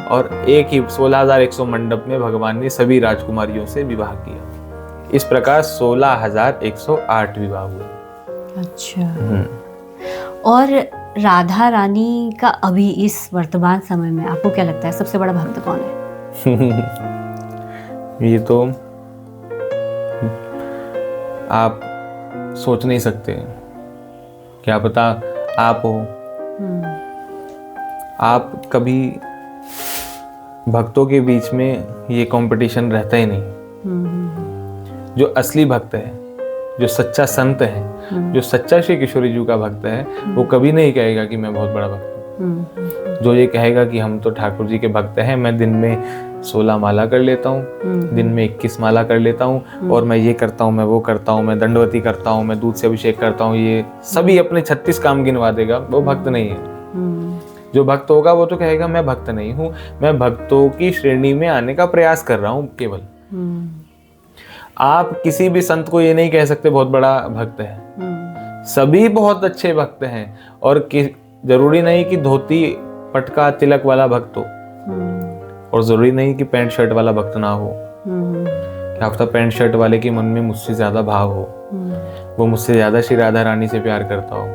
और एक ही 16,100 मंडप में भगवान ने सभी राजकुमारियों से विवाह किया। इस प्रकार 16,108 विवाह हुए। अच्छा। और राधा रानी का अभी इस वर्तमान समय में आपको क्या लगता है सबसे बड़ा भक्त कौन है? ये तो आप सोच नहीं सकते, क्या पता आप हो। आप कभी भक्तों के बीच में ये कंपटीशन रहता ही नहीं। जो असली भक्त है, जो सच्चा संत है, जो सच्चा श्री किशोरी जी का भक्त है, वो कभी नहीं कहेगा कि मैं बहुत बड़ा भक्त हूँ। जो ये कहेगा कि हम तो ठाकुर जी के भक्त हैं, मैं दिन में 16 माला कर लेता हूँ, दिन में 21 माला कर लेता हूँ, और मैं ये करता हूँ, मैं वो करता हूँ, मैं दंडवती करता हूँ, मैं दूध से अभिषेक करता हूँ, ये सभी अपने 36 काम गिनवा देगा, वो भक्त नहीं है। जो भक्त होगा वो तो कहेगा मैं भक्त नहीं हूँ, मैं भक्तों की श्रेणी में आने का प्रयास कर रहा हूँ केवल। आप किसी भी संत को ये नहीं कह सकते बहुत बड़ा भक्त है। सभी बहुत अच्छे भक्त हैं, और जरूरी नहीं कि धोती पटका तिलक वाला भक्त हो, और जरूरी नहीं कि पैंट शर्ट वाला भक्त ना हो। क्या पता पैंट शर्ट वाले के मन में मुझसे ज्यादा भाव हो, वो मुझसे ज्यादा श्री राधा रानी से प्यार करता हो।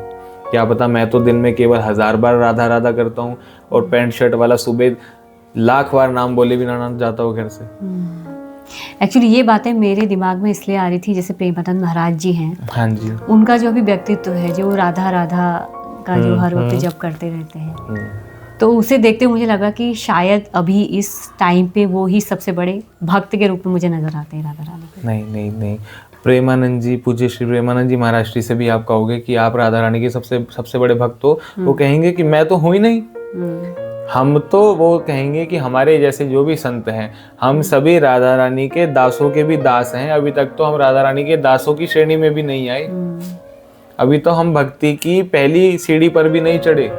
क्या पता मैं तो दिन में केवल 1000 बार राधा राधा करता हूँ, और पैंट शर्ट वाला सुबह लाख बार नाम बोले बिना ना जाता हो घर से। एक्चुअली ये बातें मेरे दिमाग में इसलिए आ रही थी, जैसे प्रेमानंद महाराज जी हैं, हाँ जी, उनका जो अभी व्यक्तित्व है, जो राधा राधा का जो हर वक्त जप करते रहते हैं, तो उसे देखते मुझे लगा कि शायद अभी इस टाइम पे वो ही सबसे बड़े भक्त के रूप में मुझे नजर आते हैं राधा रानी। नहीं नहीं नहीं, प्रेमानंद जी, पूज्य श्री प्रेमानंद जी महाराज जी से भी आप कहोगे कि आप राधा रानी के सबसे बड़े भक्त हो, वो कहेंगे कि मैं तो हूं ही नहीं। हम तो, वो कहेंगे कि हमारे जैसे जो भी संत हैं, हम सभी राधा रानी के दासों के भी दास हैं। अभी तक तो हम राधा रानी के दासों की श्रेणी में भी नहीं आए, अभी तो हम भक्ति की पहली सीढ़ी पर भी नहीं चढ़े।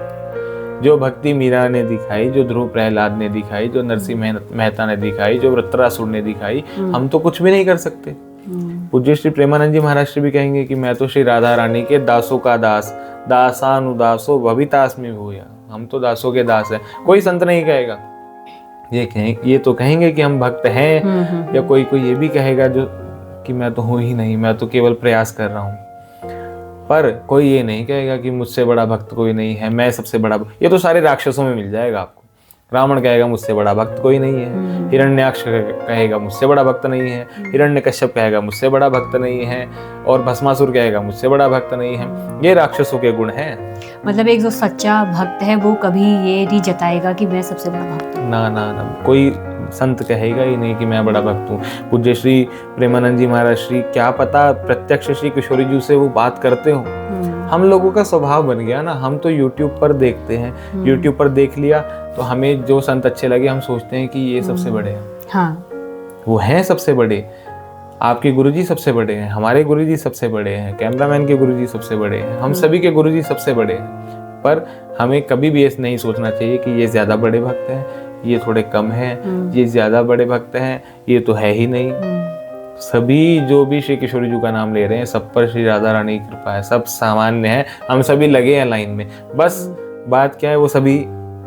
जो भक्ति मीरा ने दिखाई, जो ध्रुव प्रहलाद ने दिखाई, जो नरसिंह मेहता ने दिखाई, जो वृत्रासुर ने दिखाई, हम तो कुछ भी नहीं कर सकते। पूज्य श्री प्रेमानंद जी महाराज जी भी कहेंगे कि मैं तो श्री राधा रानी के दासों का दास, दासानुदासो भवितास में होया, हम तो दासों के दास हैं। कोई संत नहीं कहेगा ये तो कहेंगे कि हम भक्त हैं, या कोई ये भी कहेगा जो कि मैं तो हूं ही नहीं, मैं तो केवल प्रयास कर रहा हूँ। पर कोई ये नहीं कहेगा कि मुझसे बड़ा भक्त कोई नहीं है, मैं सबसे बड़ा। ये तो सारे राक्षसों में मिल जाएगा आपको। रावण कहेगा मुझसे बड़ा भक्त कोई नहीं है, हिरण्याक्ष कहेगा मुझसे बड़ा भक्त नहीं है, हिरण्यकश्यप कहेगा मुझसे बड़ा भक्त नहीं है, और भस्मासुर कहेगा मुझसे बड़ा भक्त नहीं है। ये राक्षसों के गुण हैं। मतलब एक जो सच्चा भक्त है वो कभी ये नहीं जताएगा कि मैं सबसे बड़ा भक्त हूँ। ना ना ना, कोई संत कहेगा ही नहीं कि मैं बड़ा भक्त हूँ। पूज्य श्री प्रेमानंद जी महाराज श्री, क्या पता प्रत्यक्ष श्री किशोरी जी से वो बात करते हो। हम लोगों का स्वभाव बन गया ना, हम तो YouTube पर देखते हैं, YouTube पर देख लिया तो हमें जो संत अच्छे लगे हम सोचते हैं कि ये सबसे बड़े हैं। हाँ, वो हैं सबसे बड़े। आपके गुरुजी सबसे बड़े हैं, हमारे गुरुजी सबसे बड़े हैं, कैमरामैन के गुरुजी सबसे बड़े हैं, हम सभी के गुरुजी सबसे बड़े हैं। पर हमें कभी भी ऐसा नहीं सोचना चाहिए कि ये ज्यादा बड़े भक्त हैं, ये थोड़े कम हैं, ये ज्यादा बड़े भक्त हैं, ये तो है ही नहीं। सभी जो भी श्री किशोरी जी का नाम ले रहे हैं, सब पर श्री राधा रानी की कृपा है, सब सामान्य है, हम सभी लगे हैं लाइन में। बस बात क्या है, वो सभी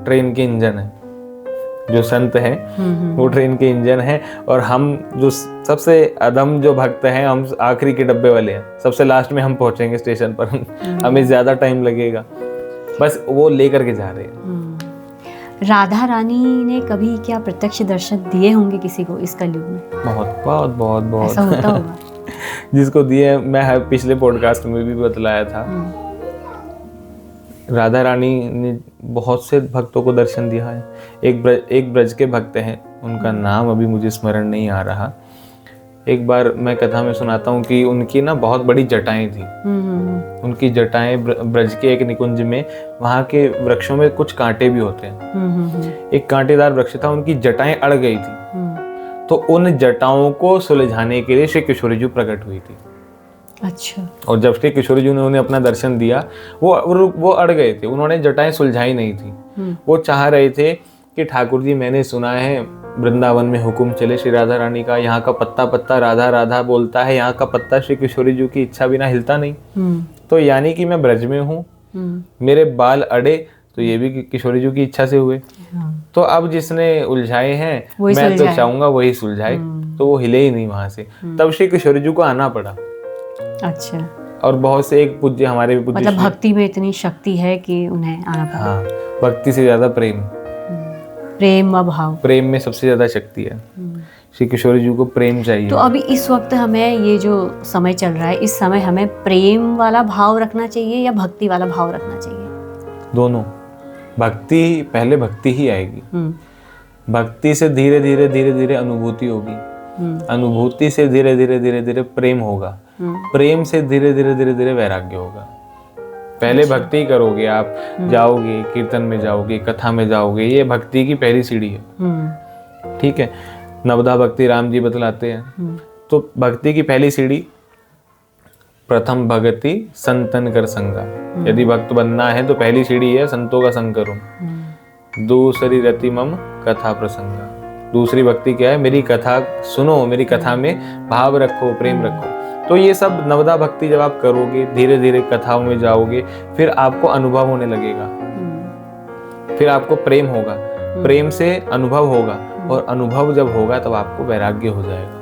ट्रेन के इंजन है। जो संत हैं वो ट्रेन के इंजन हैं, और हम जो सबसे अधम जो भक्त हैं, हम आखिरी के डब्बे वाले हैं। सबसे लास्ट में हम पहुंचेंगे स्टेशन पर, हमें ज्यादा टाइम लगेगा, बस वो लेकर के जा रहे हैं। राधा रानी ने कभी क्या प्रत्यक्ष दर्शन दिए होंगे किसी को इस कलयुग में? बहुत बहुत बहुत बहुत ऐसा होता होगा। जिसको दिए, मैं पिछले पॉडकास्ट में भी बतलाया था राधा रानी ने बहुत से भक्तों को दर्शन दिया है। एक ब्रज के भक्त हैं, उनका नाम अभी मुझे स्मरण नहीं आ रहा। एक बार मैं कथा में सुनाता हूँ कि उनकी ना बहुत बड़ी जटाएं थी। उनकी जटाएं ब्रज के एक निकुंज में, वहाँ के वृक्षों में कुछ कांटे भी होते हैं। एक कांटेदार वृक्ष था, उनकी जटाएं अड़ गई थी। तो उन जटाओं को सुलझाने के लिए श्री किशोरी जी प्रकट हुई थी। अच्छा। और जब श्री किशोरी जी ने उन्हें अपना दर्शन दिया, वो अड़ गए थे, उन्होंने जटाएं सुलझाई नहीं थी। वो चाह रहे थे कि ठाकुर जी, मैंने सुना है वृंदावन में हुक्म चले श्री राधा रानी का, यहाँ का पत्ता पत्ता राधा राधा बोलता है, यहाँ का पत्ता श्री किशोरी जी की इच्छा बिना हिलता नहीं। तो यानी कि मैं ब्रज में हूँ, मेरे बाल अड़े तो ये भी किशोरी जी की इच्छा से हुए। तो अब जिसने उलझाए हैं मैं तो चाहूंगा वही सुलझाए। तो वो हिले ही नहीं वहां से। तब श्री किशोरी जी को आना पड़ा। अच्छा। और बहुत से एक पूज्य हमारे भी पूज्य, मतलब भक्ति में इतनी शक्ति है कि उन्हें आना पड़ा। हाँ, भक्ति से ज्यादा प्रेम, प्रेम व भाव, प्रेम में सबसे ज्यादा शक्ति है। श्री किशोरी जी को प्रेम चाहिए। तो अभी इस वक्त हमें, ये जो समय चल रहा है, इस समय हमें प्रेम वाला भाव रखना चाहिए या भक्ति वाला भाव रखना चाहिए? दोनों। भक्ति, पहले भक्ति ही आएगी। भक्ति से धीरे धीरे धीरे धीरे अनुभूति होगी। अनुभूति से धीरे धीरे धीरे धीरे प्रेम होगा। प्रेम से धीरे धीरे धीरे धीरे वैराग्य होगा। पहले भक्ति करोगे आप, जाओगे कीर्तन में, जाओगे कथा में जाओगे, ये भक्ति की पहली सीढ़ी है। ठीक है, नवधा भक्ति राम जी बतलाते हैं। तो भक्ति की पहली सीढ़ी, प्रथम भगति संतन कर संगा। यदि भक्त बनना है तो पहली सीढ़ी है संतों का संग करो। दूसरी रति मम कथा प्रसंगा। दूसरी भक्ति क्या है? मेरी कथा सुनो, मेरी कथा में भाव रखो, प्रेम रखो। तो ये सब नवदा भक्ति जब आप करोगे, धीरे धीरे कथाओं में जाओगे, फिर आपको अनुभव होने लगेगा, फिर आपको प्रेम होगा, प्रेम से अनुभव होगा, और अनुभव जब होगा तब आपको वैराग्य हो जाएगा।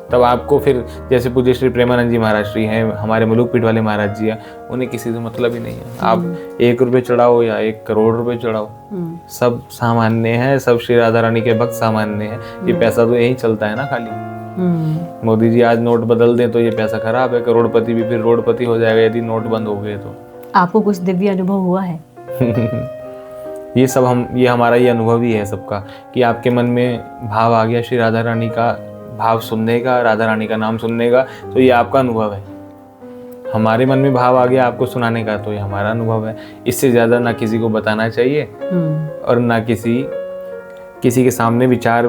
तब आपको फिर, जैसे पूज्य श्री प्रेमानंद जी महाराज श्री हैं, हमारे मुलुक पीठ वाले महाराज जी हैं, उन्हें किसी से मतलब ही नहीं है। आप 1 रुपये चढ़ाओ या 1 करोड़ रुपए चढ़ाओ, सब सामान्य है, सब श्री राधा रानी के भक्त सामान्य है। ये पैसा तो यही चलता है ना खाली। मोदी जी आज नोट बदल दें तो ये पैसा खराब है, करोड़पति भी फिर रोडपति हो जाएगा यदि नोट बंद हो गए तो। आपको कुछ दिव्य अनुभव हुआ है? ये सब ये हमारा ये अनुभव ही है सबका, कि आपके मन में भाव आ गया श्री राधा रानी का भाव सुनने का, राधा रानी का नाम सुनने का, तो ये आपका अनुभव है। हमारे मन में भाव आ गया आपको सुनाने का, तो ये हमारा अनुभव है। इससे ज्यादा ना किसी को बताना चाहिए और ना किसी के सामने विचार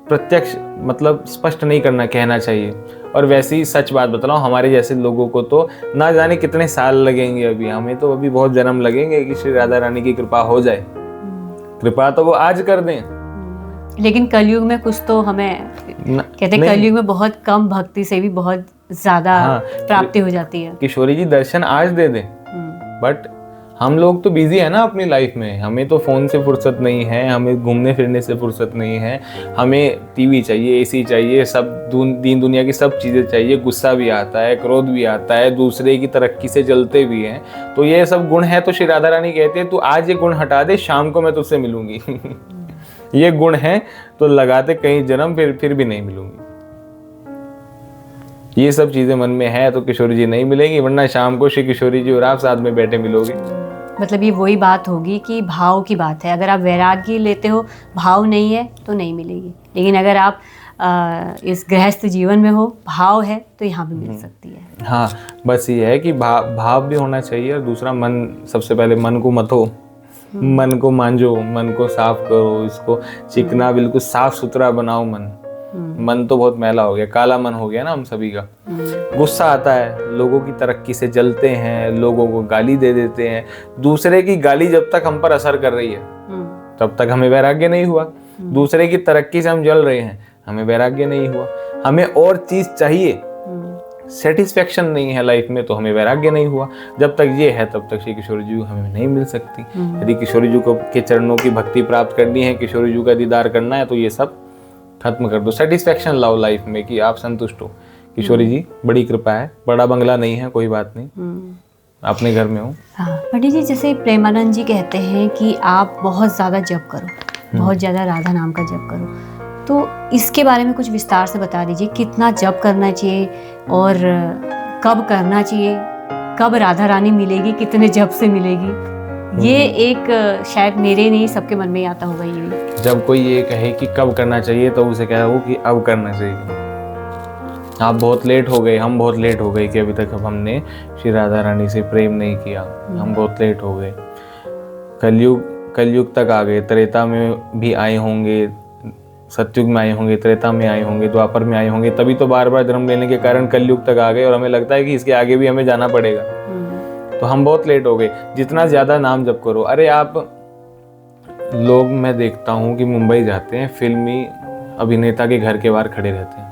प्रत्यक्ष, मतलब स्पष्ट नहीं करना, कहना चाहिए। और वैसे ही सच बात बता रहा हूँ, हमारे जैसे लोगों को तो ना जाने कितने साल लगेंगे, अभी हमें तो अभी बहुत जन्म लगेंगे कि श्री राधा रानी की कृपा हो जाए। कृपा तो वो आज कर दें। लेकिन कलयुग में कुछ तो हमें कहते हैं, कलयुग में बहुत कम भक्ति से भी बहुत ज्यादा प्राप्ति हो जाती है। किशोरी जी दर्शन आज दे दें, बट हम लोग तो बिजी है ना अपनी लाइफ में। हमें तो फोन से फुर्सत नहीं है, हमें घूमने फिरने से फुर्सत नहीं है, हमें टीवी चाहिए, एसी चाहिए, सब दीन दुनिया की सब चीज़ें चाहिए। गुस्सा भी आता है, क्रोध भी आता है, दूसरे की तरक्की से जलते भी हैं। तो ये सब गुण है। तो श्री राधा रानी कहते हैं, तू आज ये गुण हटा दे, शाम को मैं तुझसे मिलूंगी। ये गुण है तो लगाते कई जन्म, फिर भी नहीं मिलूंगी। ये सब चीजें मन में है तो किशोरी जी नहीं मिलेंगी, वरना शाम को श्री किशोरी जी और आप साथ में बैठे मिलोगे। मतलब ये वही बात होगी कि भाव की बात है। अगर आप वैराग्य लेते हो, भाव नहीं है तो नहीं मिलेगी। लेकिन अगर आप इस गृहस्थ जीवन में हो, भाव है तो यहाँ भी मिल सकती है। हाँ, बस ये है कि भाव भी होना चाहिए। और दूसरा, मन, सबसे पहले मन को मथो, मन को मांझो, मन को साफ करो, इसको चिकना बिल्कुल साफ सुथरा बनाओ। मन तो बहुत मैला हो गया, काला मन हो गया ना हम सभी का। गुस्सा आता है, लोगों की तरक्की से जलते हैं, लोगों को गाली दे देते हैं। दूसरे की गाली जब तक हम पर असर कर रही है तब तक हमें वैराग्य नहीं हुआ। दूसरे की तरक्की से हम जल रहे हैं, हमें वैराग्य नहीं हुआ। हमें और चीज चाहिए, सेटिस्फेक्शन नहीं है लाइफ में, तो हमें वैराग्य नहीं हुआ। जब तक ये है तब तक श्री किशोरी जी हमें नहीं मिल सकती। यदि किशोरी जी को के चरणों की भक्ति प्राप्त करनी है, किशोरी जी का दीदार करना है, तो ये सब खत्म कर दो। सेटिस्फेक्शन लाओ लाइफ में कि आप संतुष्ट हो। किशोरी जी बड़ी कृपा है, बड़ा बंगला नहीं है, कोई बात नहीं, अपने घर में हो। हाँ पंडित जी, जैसे प्रेमानंद जी कहते हैं कि आप बहुत ज़्यादा जप करो, बहुत ज़्यादा राधा नाम का जप करो, तो इसके बारे में कुछ विस्तार से बता दीजिए। कितना जप करना चाहिए और कब करना चाहिए, कब राधा रानी मिलेगी, कितने जब से मिलेगी, ये एक शायद मेरे नहीं सबके मन में ही आता होगा। ये भी जब कोई ये कहे कि कब करना चाहिए तो उसे कह वो कि अब करना चाहिए। आप बहुत लेट हो गए, हम बहुत लेट हो गए कि अभी तक हमने श्री राधा रानी से प्रेम नहीं किया। हम बहुत लेट हो गए। कलयुग तक आ गए, त्रेता में भी आए होंगे, सतयुग में आए होंगे, त्रेता में आए होंगे, द्वापर में आए होंगे, तभी तो बार बार जन्म लेने के कारण कलयुग तक आ गए और हमें लगता है कि इसके आगे भी हमें जाना पड़ेगा। तो हम बहुत लेट हो गए। जितना ज़्यादा नाम जप करो। अरे आप लोग, मैं देखता हूँ कि मुंबई जाते हैं, फिल्मी अभिनेता के घर के बाहर खड़े रहते हैं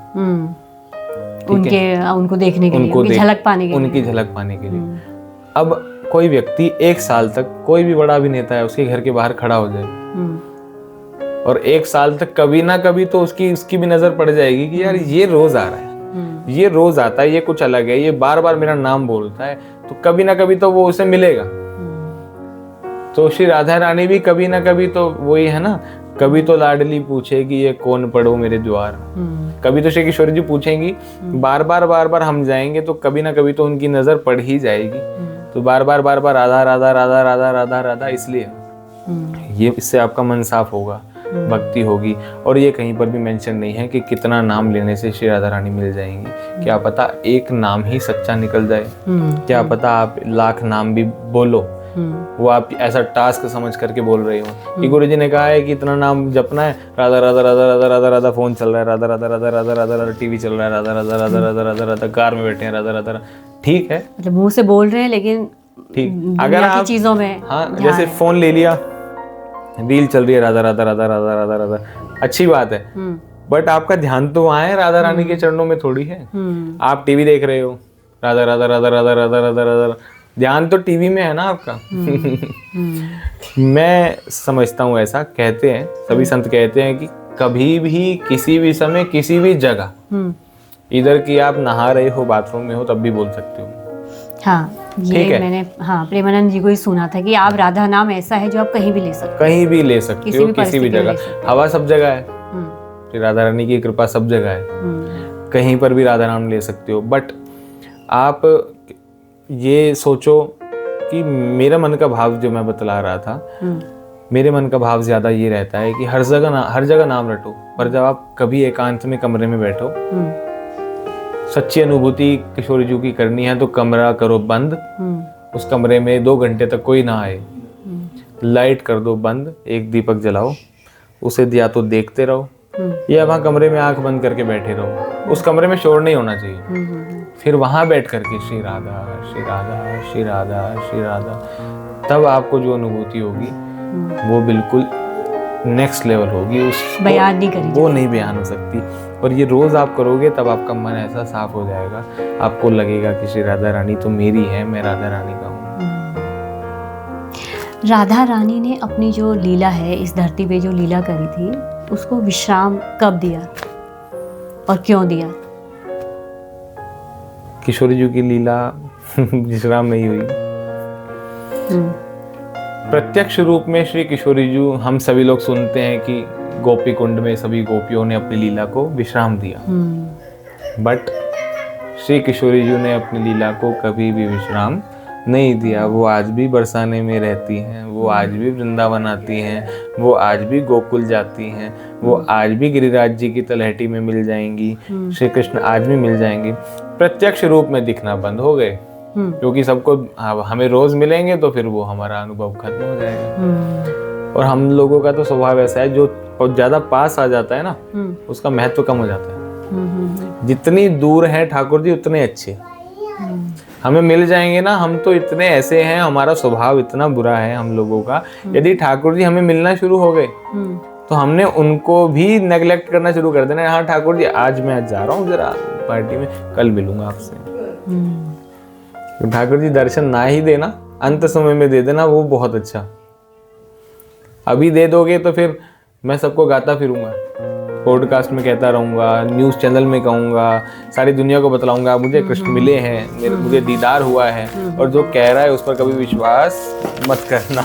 उनको देखने के लिए, उनकी झलक पाने के लिए। अब कोई व्यक्ति 1 साल तक, कोई भी बड़ा अभिनेता है, उसके घर के बाहर खड़ा हो जाए और 1 साल तक कभी ना कभी तो उसकी भी नजर पड़ जाएगी कि यार ये रोज आ रहा है, ये रोज आता है, ये कुछ अलग है, ये बार बार मेरा नाम बोलता है, तो कभी ना कभी तो वो उसे मिलेगा। तो श्री राधा रानी भी कभी ना कभी तो वही है ना, कभी तो लाडली पूछेगी ये कौन पढ़ो मेरे द्वार, कभी तो श्री किशोरी जी पूछेंगी, बार बार हम जाएंगे तो कभी ना कभी तो उनकी नजर पड़ ही जाएगी। तो बार बार राधा राधा राधा राधा राधा राधा, इसलिए ये, इससे आपका मन साफ होगा, भक्ति होगी। और ये कहीं पर भी मेंशन नहीं है कि कितना नाम लेने से श्री राधा रानी मिल जाएंगी। क्या पता एक नाम ही सच्चा निकल जाए, क्या पता आप 1,00,000 नाम भी बोलो, वो आप ऐसा टास्क समझ करके बोल रहे हो कि गुरुजी ने कहा है कि इतना नाम जपना है, राधा राधा राधा राधा राधा राधा, फोन चल रहा है, राधा राधा राधा राधा राधा राधा, टीवी चल रहा है, राधा राधा राधा राधा राधा राधा, कार में बैठे हैं, राधा राधा। ठीक है, मतलब मुंह से बोल रहे हैं लेकिन ठीक, अगर आप चीजों में, हाँ, जैसे फोन ले लिया, रील चल रही है, राधा राधा राधा राधा राधा राधा, अच्छी बात है, बट आपका ध्यान तो वहाँ है, राधा रानी के चरणों में थोड़ी है। आप टीवी देख रहे हो, राधा राधा राधा राधा राधा राधा राधा, ध्यान तो टीवी में है ना आपका। मैं समझता हूँ, ऐसा कहते हैं सभी संत, कहते हैं कि कभी भी, किसी भी समय, किसी भी जगह, इधर की आप नहा रहे हो, बाथरूम में हो, तब भी बोल सकते हो। हाँ, ये मैंने प्रेमानंद जी को ही सुना था कि आप राधा नाम ऐसा है जो आप कहीं भी ले सकते हो, कहीं भी ले सकते हो, किसी भी जगह। हवा सब जगह है, श्री राधा रानी की कृपा सब जगह है, कहीं पर भी राधा नाम ले सकते हो। बट आप ये सोचो कि मेरा मन का भाव जो मैं बतला रहा था, मेरे मन का भाव ज्यादा ये रहता है कि हर जगह नाम रटो, पर जब आप कभी एकांत में कमरे में बैठो, सच्ची अनुभूति किशोरी जी की करनी है, तो कमरा करो बंद, उस कमरे में 2 घंटे तक कोई ना आए, लाइट कर दो बंद, एक दीपक जलाओ, उसे या तो देखते रहो या वहाँ कमरे में आंख बंद करके बैठे रहो, उस कमरे में शोर नहीं होना चाहिए। फिर वहां बैठ करके श्री राधा श्री राधा श्री राधा श्री राधा, तब आपको जो अनुभूति होगी वो बिल्कुल नेक्स्ट लेवल होगी, उस बयान नहीं करी, वो नहीं बयान हो सकती। और ये रोज आप करोगे तब आपका मन ऐसा साफ हो जाएगा, आपको लगेगा कि श्री राधा रानी तो मेरी है, मैं राधा रानी का हूँ। राधा रानी ने अपनी जो लीला है, इस धरती पे जो लीला करी थी, उसको विश्राम कब दिया और क्यों दिया? किशोरी जी की लीला विश्राम नहीं हुई। प्रत्यक्ष रूप में श्री किशोरी जी, हम सभी लोग सुनते हैं कि गोपी कुंड में सभी गोपियों ने अपनी लीला को विश्राम दिया, बट श्री किशोरी जी ने अपनी लीला को कभी भी विश्राम नहीं दिया। वो आज भी बरसाने में रहती हैं, वो आज भी वृंदावन आती हैं, वो आज भी गोकुल जाती हैं, वो आज भी गिरिराज जी की तलहटी में मिल जाएंगी, श्री कृष्ण आज भी मिल जाएंगे। प्रत्यक्ष रूप में दिखना बंद हो गए, क्योंकि सबको हमें रोज मिलेंगे तो फिर वो हमारा अनुभव खत्म हो जाएगा। और हम लोगों का तो स्वभाव ऐसा है, जो ज्यादा पास आ जाता है ना, उसका महत्व कम हो जाता है। जितनी दूर है ठाकुर जी उतने अच्छे, हमें मिल जाएंगे ना, हम तो इतने ऐसे हैं, हमारा स्वभाव इतना बुरा है हम लोगों का। यदि ठाकुर जी हमें मिलना शुरू हो गए तो हमने उनको भी नेग्लेक्ट करना शुरू कर देना। हाँ ठाकुर जी आज मैं जा रहा हूँ जरा पार्टी में, कल मिलूंगा आपसे। तो ठाकुर जी दर्शन ना ही देना, अंत समय में दे देना, वो बहुत अच्छा। अभी दे दोगे तो फिर मैं सबको गाता फिरूंगा, पॉडकास्ट में कहता रहूंगा, न्यूज़ चैनल में कहूंगा, सारी दुनिया को बतलाऊंगा मुझे कृष्ण मिले हैं, मुझे दीदार हुआ है। और जो कह रहा है उस पर कभी विश्वास मत करना।